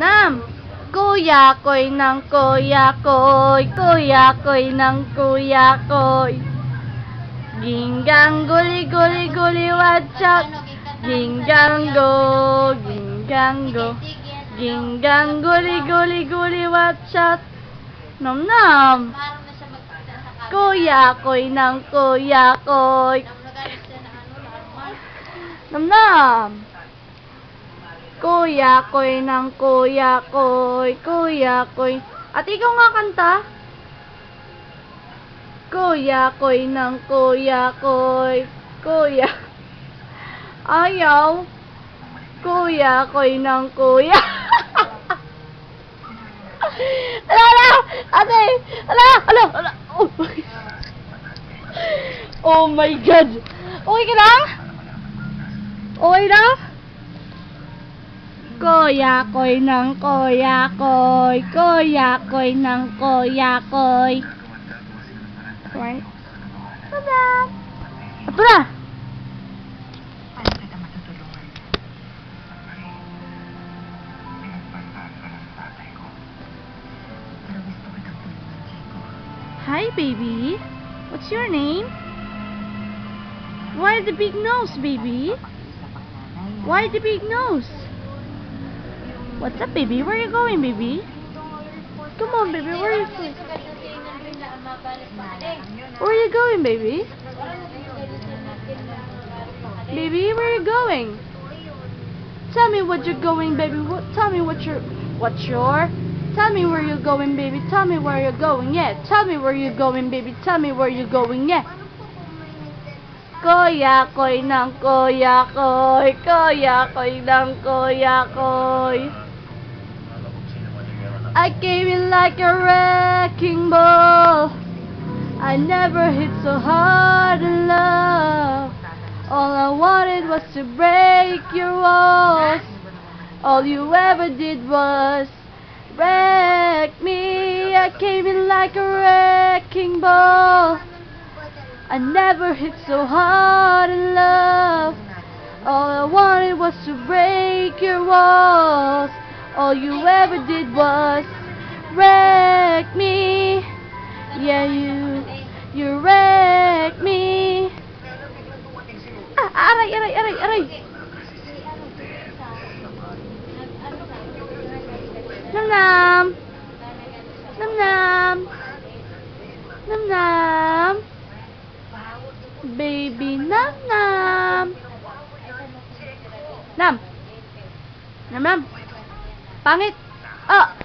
Nam! Kuya ko'y ng kuya ko'y, kuya ko'y ng kuya ko'y. Ginggang guli guli guli watch out. Ginggang go, ginggang go. Ginggang guli guli guli watch out. Nam nam! Kuya ko'y ng kuya ko'y. Nam nam! Kuya ko'y ng kuya ko'y, kuya ko'y. At ikaw nga kanta. Kuya ko'y ng kuya ko'y, kuya. Ayaw. Kuya ko'y ng kuya. Ala, ate, ala. Oh my God. Okay ka lang? Okay lang? Kuya ko'y ng kuya ko'y, kuya ko'y ng kuya ko'y. Right? Tada! Ito na! Hi, baby. What's your name? Why the big nose, baby? Why the big nose? What's up, baby? Where are you going, baby? Come on, baby. Where are you going? Where are you going, baby? Baby, where are you going? Tell me what you're going, baby. Tell me what's your? Tell me where you're going, baby. Tell me where you're going. Yeah. Tell me where you're going, baby. Tell me where you're going. Yeah. Kuya ko'y ng kuya ko'y, kuya ko'y ng kuya ko'y. I came in like a wrecking ball. I never hit so hard in love. All I wanted was to break your walls. All you ever did was wreck me. I came in like a wrecking ball. I never hit so hard in love. All I wanted was to break your walls. All you ever did was wreck me. Yeah, you wrecked me. Aray. Nam. Baby Nam. Nam. Pangit. Ah.